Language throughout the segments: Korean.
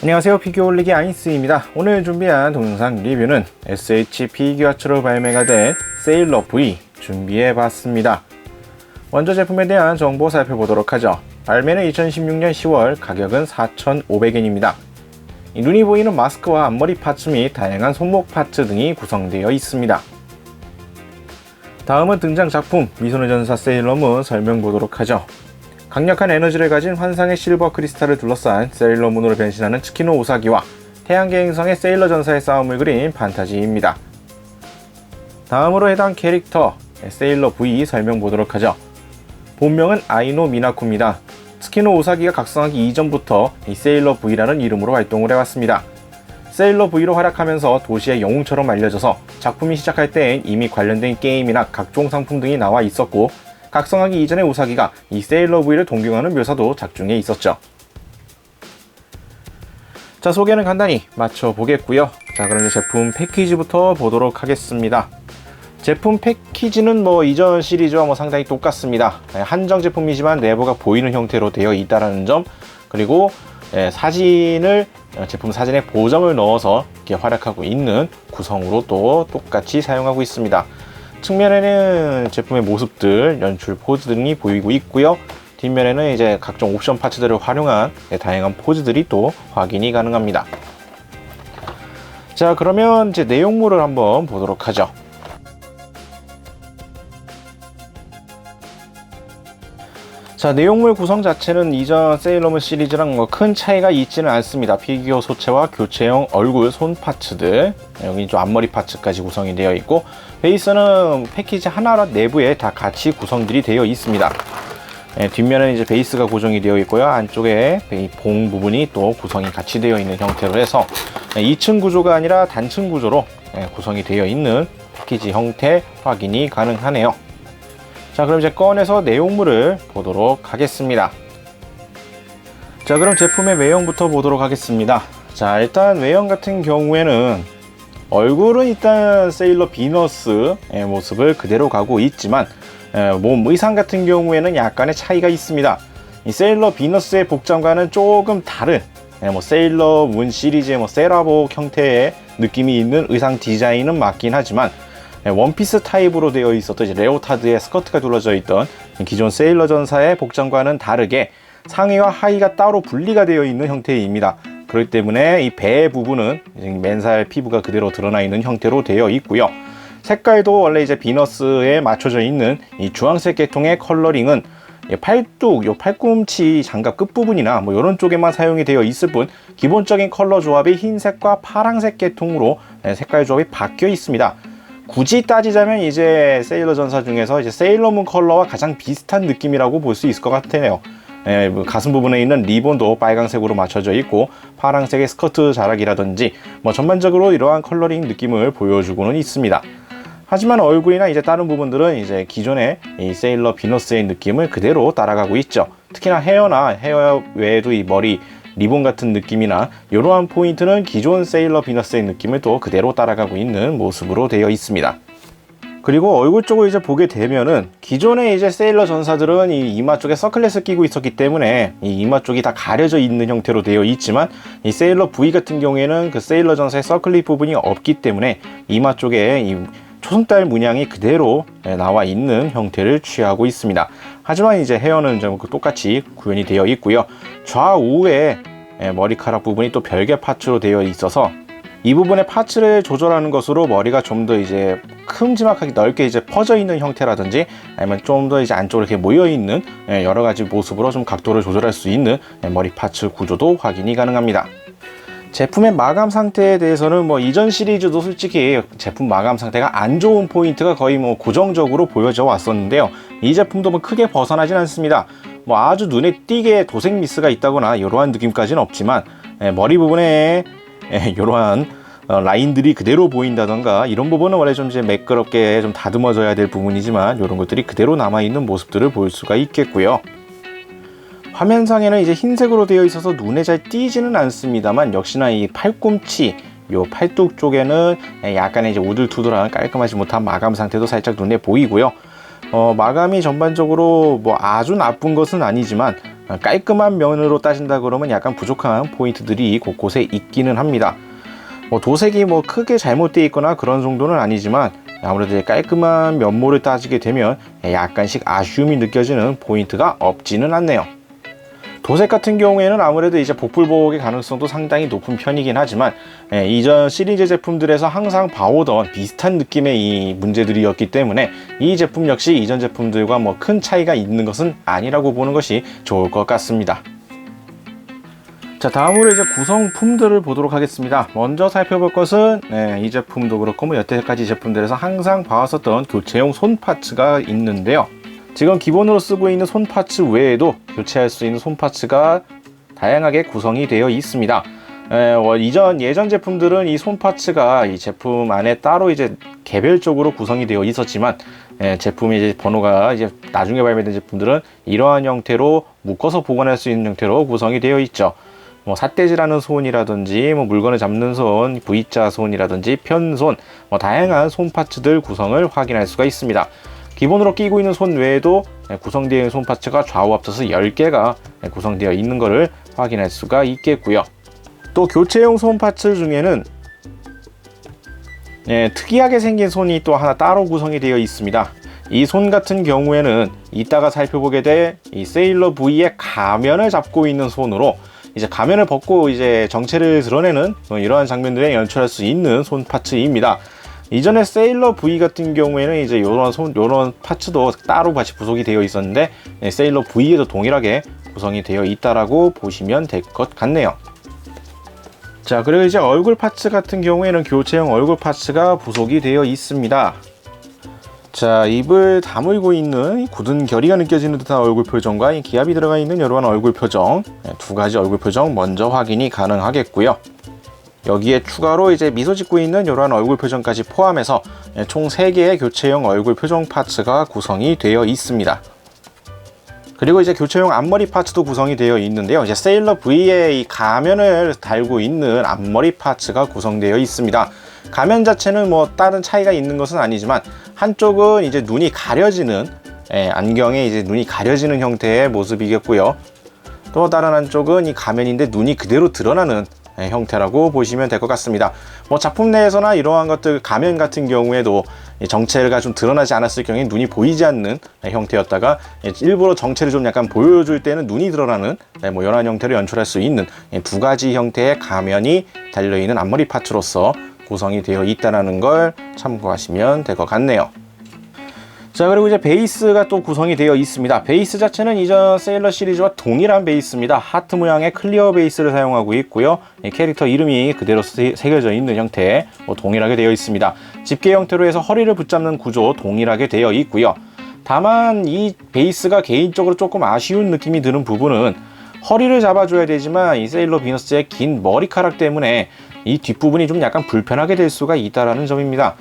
안녕하세요, 피규어 올리기 아이스입니다. 오늘 준비한 동영상 리뷰는 SH 피규어츠로 발매가 된 세일러 V 준비해봤습니다. 먼저 제품에 대한 정보 살펴보도록 하죠. 발매는 2016년 10월, 가격은 4,500엔입니다. 눈이 보이는 마스크와 앞머리 파츠 및 다양한 손목 파츠 등이 구성되어 있습니다. 다음은 등장 작품 미소녀 전사 세일러문 설명 보도록 하죠. 강력한 에너지를 가진 환상의 실버 크리스탈을 둘러싼 세일러문으로 변신하는 츠키노 우사기와 태양계 행성의 세일러 전사의 싸움을 그린 판타지입니다. 다음으로 해당 캐릭터 세일러 V 설명 보도록 하죠. 본명은 아이노 미나코입니다. 츠키노 우사기가 각성하기 이전부터 이 세일러 V라는 이름으로 활동을 해왔습니다. 세일러 V로 활약하면서 도시의 영웅처럼 알려져서 작품이 시작할 때엔 이미 관련된 게임이나 각종 상품 등이 나와 있었고, 각성하기 이전의 우사기가 이 세일러 V를 동경하는 묘사도 작중에 있었죠. 자, 소개는 간단히 맞춰보겠고요. 자, 그럼 이제 제품 패키지부터 보도록 하겠습니다. 제품 패키지는 이전 시리즈와 상당히 똑같습니다. 한정 제품이지만 내부가 보이는 형태로 되어 있다는 점, 그리고 사진을 제품 사진에 보정을 넣어서 이렇게 활약하고 있는 구성으로 또 똑같이 사용하고 있습니다. 측면에는 제품의 모습들, 연출 포즈 등이 보이고 있고요. 뒷면에는 이제 각종 옵션 파츠들을 활용한 다양한 포즈들이 또 확인이 가능합니다. 자, 그러면 이제 내용물을 한번 보도록 하죠. 자, 내용물 구성 자체는 이전 세일러문 시리즈랑 큰 차이가 있지는 않습니다. 피규어 소체와 교체형 얼굴, 손 파츠들, 여기 좀 앞머리 파츠까지 구성이 되어 있고, 베이스는 패키지 하나 내부에 다 같이 구성들이 되어 있습니다. 뒷면에는 이제 베이스가 고정이 되어 있고요. 안쪽에 봉 부분이 또 구성이 같이 되어 있는 형태로 해서 2층 구조가 아니라 단층 구조로 구성이 되어 있는 패키지 형태 확인이 가능하네요. 자, 그럼 이제 꺼내서 내용물을 보도록 하겠습니다. 자, 그럼 제품의 외형부터 보도록 하겠습니다. 자, 일단 외형 같은 경우에는 얼굴은 일단 세일러 비너스의 모습을 그대로 가고 있지만 몸 의상 같은 경우에는 약간의 차이가 있습니다. 이 세일러 비너스의 복장과는 조금 다른 세일러 문 시리즈의 세라복 형태의 느낌이 있는 의상 디자인은 맞긴 하지만, 원피스 타입으로 되어 있었던 이제 레오타드의 스커트가 둘러져 있던 기존 세일러 전사의 복장과는 다르게 상의와 하의가 따로 분리가 되어 있는 형태입니다. 그렇기 때문에 이 배 부분은 맨살 피부가 그대로 드러나 있는 형태로 되어 있고요. 색깔도 원래 이제 비너스에 맞춰져 있는 이 주황색 계통의 컬러링은 팔뚝, 요 팔꿈치 장갑 끝부분이나 이런 쪽에만 사용이 되어 있을 뿐, 기본적인 컬러 조합이 흰색과 파랑색 계통으로 색깔 조합이 바뀌어 있습니다. 굳이 따지자면 이제 세일러 전사 중에서 이제 세일러문 컬러와 가장 비슷한 느낌이라고 볼 수 있을 것 같아요. 가슴 부분에 있는 리본도 빨강색으로 맞춰져 있고, 파랑색의 스커트 자락이라든지 전반적으로 이러한 컬러링 느낌을 보여주고는 있습니다. 하지만 얼굴이나 이제 다른 부분들은 이제 기존의 이 세일러 비너스의 느낌을 그대로 따라가고 있죠. 특히나 헤어 외에도 이 머리 리본 같은 느낌이나 이러한 포인트는 기존 세일러 비너스의 느낌을 또 그대로 따라가고 있는 모습으로 되어 있습니다. 그리고 얼굴 쪽을 이제 보게 되면은 기존의 이제 세일러 전사들은 이 이마 쪽에 서클렛을 끼고 있었기 때문에 이 이마 쪽이 다 가려져 있는 형태로 되어 있지만, 이 세일러 V 같은 경우에는 그 세일러 전사의 서클릿 부분이 없기 때문에 이마 쪽에 이 초승달 문양이 그대로 나와 있는 형태를 취하고 있습니다. 하지만 이제 헤어는 좀 똑같이 구현이 되어 있고요. 좌우에 머리카락 부분이 또 별개 파츠로 되어 있어서 이 부분의 파츠를 조절하는 것으로 머리가 좀 더 이제 큼지막하게 넓게 이제 퍼져 있는 형태라든지, 아니면 좀 더 이제 안쪽으로 이렇게 모여 있는 여러 가지 모습으로 좀 각도를 조절할 수 있는 머리 파츠 구조도 확인이 가능합니다. 제품의 마감 상태에 대해서는 이전 시리즈도 솔직히 제품 마감 상태가 안 좋은 포인트가 거의 고정적으로 보여져 왔었는데요. 이 제품도 크게 벗어나진 않습니다. 아주 눈에 띄게 도색 미스가 있다거나 이러한 느낌까지는 없지만, 머리 부분에 이러한 라인들이 그대로 보인다던가 이런 부분은 원래 좀 이제 매끄럽게 좀 다듬어져야 될 부분이지만, 이런 것들이 그대로 남아있는 모습들을 볼 수가 있겠고요. 화면상에는 이제 흰색으로 되어 있어서 눈에 잘 띄지는 않습니다만, 역시나 이 팔꿈치, 요 팔뚝 쪽에는 약간의 이제 우들투들한 깔끔하지 못한 마감 상태도 살짝 눈에 보이고요. 마감이 전반적으로 아주 나쁜 것은 아니지만 깔끔한 면으로 따진다 그러면 약간 부족한 포인트들이 곳곳에 있기는 합니다. 도색이 크게 잘못되어 있거나 그런 정도는 아니지만 아무래도 깔끔한 면모를 따지게 되면 약간씩 아쉬움이 느껴지는 포인트가 없지는 않네요. 도색 같은 경우에는 아무래도 이제 복불복의 가능성도 상당히 높은 편이긴 하지만 이전 시리즈 제품들에서 항상 봐오던 비슷한 느낌의 이 문제들이었기 때문에 이 제품 역시 이전 제품들과 큰 차이가 있는 것은 아니라고 보는 것이 좋을 것 같습니다. 자, 다음으로 이제 구성품들을 보도록 하겠습니다. 먼저 살펴볼 것은 이 제품도 그렇고 여태까지 제품들에서 항상 봐왔었던 교체용 손 파츠가 있는데요. 지금 기본으로 쓰고 있는 손 파츠 외에도 교체할 수 있는 손 파츠가 다양하게 구성이 되어 있습니다. 예전 제품들은 이 손 파츠가 이 제품 안에 따로 이제 개별적으로 구성이 되어 있었지만 제품의 이제 번호가 이제 나중에 발매된 제품들은 이러한 형태로 묶어서 보관할 수 있는 형태로 구성이 되어 있죠. 삿대질하는 손이라든지 물건을 잡는 손, V자 손이라든지 편손, 다양한 손 파츠들 구성을 확인할 수가 있습니다. 기본으로 끼고 있는 손 외에도 구성되어 있는 손 파츠가 좌우 합쳐서 10개가 구성되어 있는 것을 확인할 수가 있겠고요. 또 교체용 손 파츠 중에는 특이하게 생긴 손이 또 하나 따로 구성이 되어 있습니다. 이 손 같은 경우에는 이따가 살펴보게 될 이 세일러 V의 가면을 잡고 있는 손으로 이제 가면을 벗고 이제 정체를 드러내는 이러한 장면들에 연출할 수 있는 손 파츠입니다. 이전에 세일러 V 같은 경우에는 이제 요런 파츠도 따로 같이 부속이 되어 있었는데 세일러 V에도 동일하게 구성이 되어 있다라고 보시면 될 것 같네요. 자, 그리고 이제 얼굴 파츠 같은 경우에는 교체형 얼굴 파츠가 부속이 되어 있습니다. 자, 입을 다물고 있는 굳은 결의가 느껴지는 듯한 얼굴 표정과 이 기압이 들어가 있는 이러한 얼굴 표정, 두 가지 얼굴 표정 먼저 확인이 가능하겠고요. 여기에 추가로 이제 미소 짓고 있는 이러한 얼굴 표정까지 포함해서 총 3개의 교체형 얼굴 표정 파츠가 구성이 되어 있습니다. 그리고 이제 교체용 앞머리 파츠도 구성이 되어 있는데요. 이제 세일러 V의 이 가면을 달고 있는 앞머리 파츠가 구성되어 있습니다. 가면 자체는 다른 차이가 있는 것은 아니지만 한쪽은 이제 눈이 가려지는 안경에 이제 눈이 가려지는 형태의 모습이겠고요. 또 다른 한쪽은 이 가면인데 눈이 그대로 드러나는 형태라고 보시면 될 것 같습니다. 작품 내에서나 이러한 것들 가면 같은 경우에도 정체가 좀 드러나지 않았을 경우에 눈이 보이지 않는 형태였다가 일부러 정체를 좀 약간 보여줄 때는 눈이 드러나는 이런 형태로 연출할 수 있는 두 가지 형태의 가면이 달려있는 앞머리 파츠로서 구성이 되어 있다는 걸 참고하시면 될 것 같네요. 자, 그리고 이제 베이스가 또 구성이 되어 있습니다. 베이스 자체는 이전 세일러 시리즈와 동일한 베이스입니다. 하트 모양의 클리어 베이스를 사용하고 있고요. 캐릭터 이름이 그대로 새겨져 있는 형태 동일하게 되어 있습니다. 집게 형태로 해서 허리를 붙잡는 구조 동일하게 되어 있고요. 다만 이 베이스가 개인적으로 조금 아쉬운 느낌이 드는 부분은 허리를 잡아줘야 되지만 이 세일러 비너스의 긴 머리카락 때문에 이 뒷부분이 좀 약간 불편하게 될 수가 있다는 점입니다.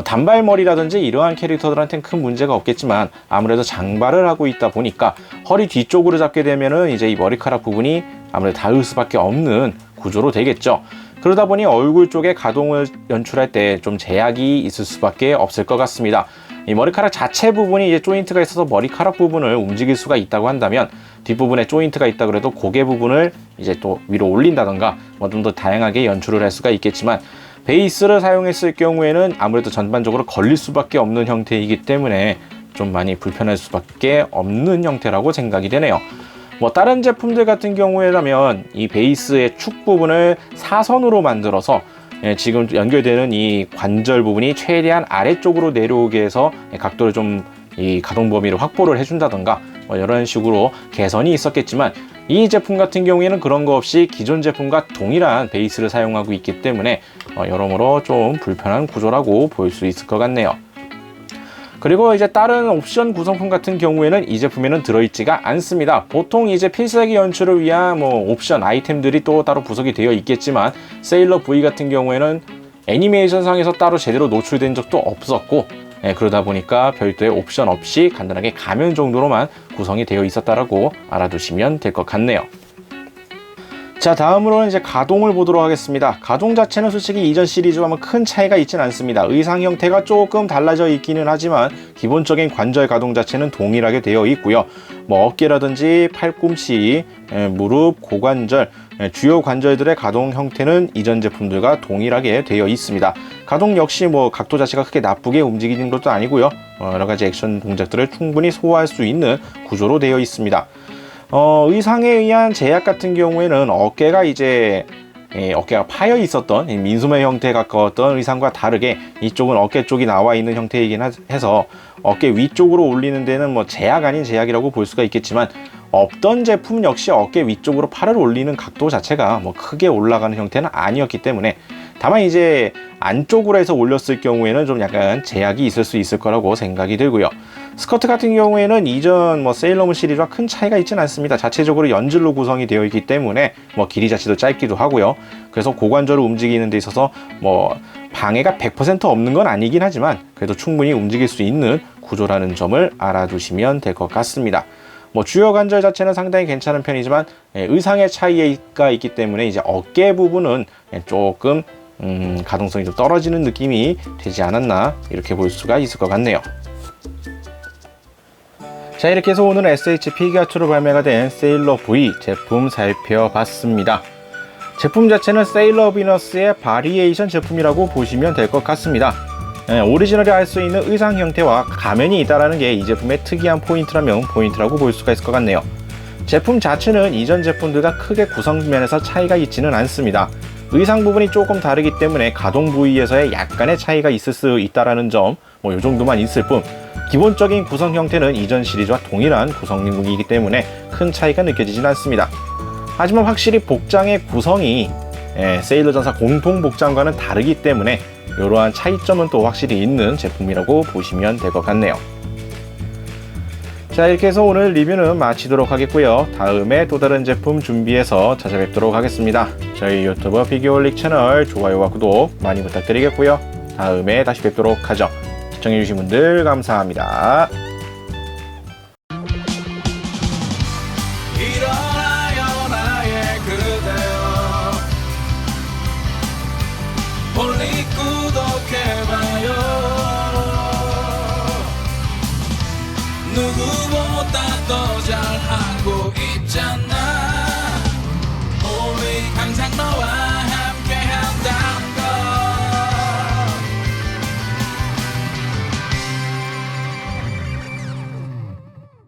단발머리라든지 이러한 캐릭터들한테는 큰 문제가 없겠지만 아무래도 장발을 하고 있다 보니까 허리 뒤쪽으로 잡게 되면은 이제 이 머리카락 부분이 아무래도 닿을 수밖에 없는 구조로 되겠죠. 그러다 보니 얼굴 쪽에 가동을 연출할 때 좀 제약이 있을 수밖에 없을 것 같습니다. 이 머리카락 자체 부분이 이제 조인트가 있어서 머리카락 부분을 움직일 수가 있다고 한다면 뒷부분에 조인트가 있다 그래도 고개 부분을 이제 또 위로 올린다던가 좀 더 다양하게 연출을 할 수가 있겠지만 베이스를 사용했을 경우에는 아무래도 전반적으로 걸릴 수밖에 없는 형태이기 때문에 좀 많이 불편할 수밖에 없는 형태라고 생각이 되네요. 다른 제품들 같은 경우에라면 이 베이스의 축 부분을 사선으로 만들어서 지금 연결되는 이 관절 부분이 최대한 아래쪽으로 내려오게 해서 각도를 좀 이 가동 범위를 확보를 해준다던가 이런 식으로 개선이 있었겠지만 이 제품 같은 경우에는 그런 거 없이 기존 제품과 동일한 베이스를 사용하고 있기 때문에 여러모로 좀 불편한 구조라고 볼 수 있을 것 같네요. 그리고 이제 다른 옵션 구성품 같은 경우에는 이 제품에는 들어있지가 않습니다. 보통 이제 필살기 연출을 위한 옵션 아이템들이 또 따로 부속이 되어 있겠지만 세일러 V 같은 경우에는 애니메이션상에서 따로 제대로 노출된 적도 없었고 그러다 보니까 별도의 옵션 없이 간단하게 가면 정도로만 구성이 되어 있었다라고 알아두시면 될 것 같네요. 자, 다음으로는 이제 가동을 보도록 하겠습니다. 가동 자체는 솔직히 이전 시리즈와 큰 차이가 있진 않습니다. 의상 형태가 조금 달라져 있기는 하지만 기본적인 관절 가동 자체는 동일하게 되어 있고요. 뭐 어깨라든지 팔꿈치, 무릎, 고관절, 주요 관절들의 가동 형태는 이전 제품들과 동일하게 되어 있습니다. 가동 역시 뭐 각도 자체가 크게 나쁘게 움직이는 것도 아니고요. 여러 가지 액션 동작들을 충분히 소화할 수 있는 구조로 되어 있습니다. 의상에 의한 제약 같은 경우에는 어깨가 어깨가 파여 있었던 민소매 형태에 가까웠던 의상과 다르게 이쪽은 어깨 쪽이 나와 있는 형태이긴 해서 어깨 위쪽으로 올리는 데는 뭐 제약 아닌 제약이라고 볼 수가 있겠지만, 없던 제품 역시 어깨 위쪽으로 팔을 올리는 각도 자체가 뭐 크게 올라가는 형태는 아니었기 때문에, 다만 이제 안쪽으로 해서 올렸을 경우에는 좀 약간 제약이 있을 수 있을 거라고 생각이 들고요. 스커트 같은 경우에는 이전 세일러문 시리즈와 큰 차이가 있지는 않습니다. 자체적으로 연질로 구성이 되어 있기 때문에 뭐 길이 자체도 짧기도 하고요. 그래서 고관절을 움직이는 데 있어서 뭐 방해가 100% 없는 건 아니긴 하지만 그래도 충분히 움직일 수 있는 구조라는 점을 알아두시면 될 것 같습니다. 뭐 주요 관절 자체는 상당히 괜찮은 편이지만 의상의 차이가 있기 때문에 이제 어깨 부분은 조금 가동성이 좀 떨어지는 느낌이 되지 않았나, 이렇게 볼 수가 있을 것 같네요. 자, 이렇게 해서 오늘 SH 피규어2로 발매가 된 세일러 V 제품 살펴봤습니다. 제품 자체는 세일러 비너스의 바리에이션 제품이라고 보시면 될 것 같습니다. 오리지널이 알 수 있는 의상 형태와 가면이 있다는 게 이 제품의 특이한 포인트라면 포인트라고 볼 수가 있을 것 같네요. 제품 자체는 이전 제품들과 크게 구성면에서 차이가 있지는 않습니다. 의상 부분이 조금 다르기 때문에 가동 부위에서의 약간의 차이가 있을 수 있다는 점, 뭐 요 정도만 있을 뿐, 기본적인 구성 형태는 이전 시리즈와 동일한 구성이기 때문에 큰 차이가 느껴지진 않습니다. 하지만 확실히 복장의 구성이 세일러 전사 공통 복장과는 다르기 때문에 이러한 차이점은 또 확실히 있는 제품이라고 보시면 될 것 같네요. 자, 이렇게 해서 오늘 리뷰는 마치도록 하겠고요. 다음에 또 다른 제품 준비해서 찾아뵙도록 하겠습니다. 저희 유튜브 피규어홀릭 채널 좋아요와 구독 많이 부탁드리겠고요. 다음에 다시 뵙도록 하죠. 시청해주신 분들 감사합니다. 일어나요 나의 그대여, 홀릭 구독해봐요. 누구보다 더 잘하고 있잖아.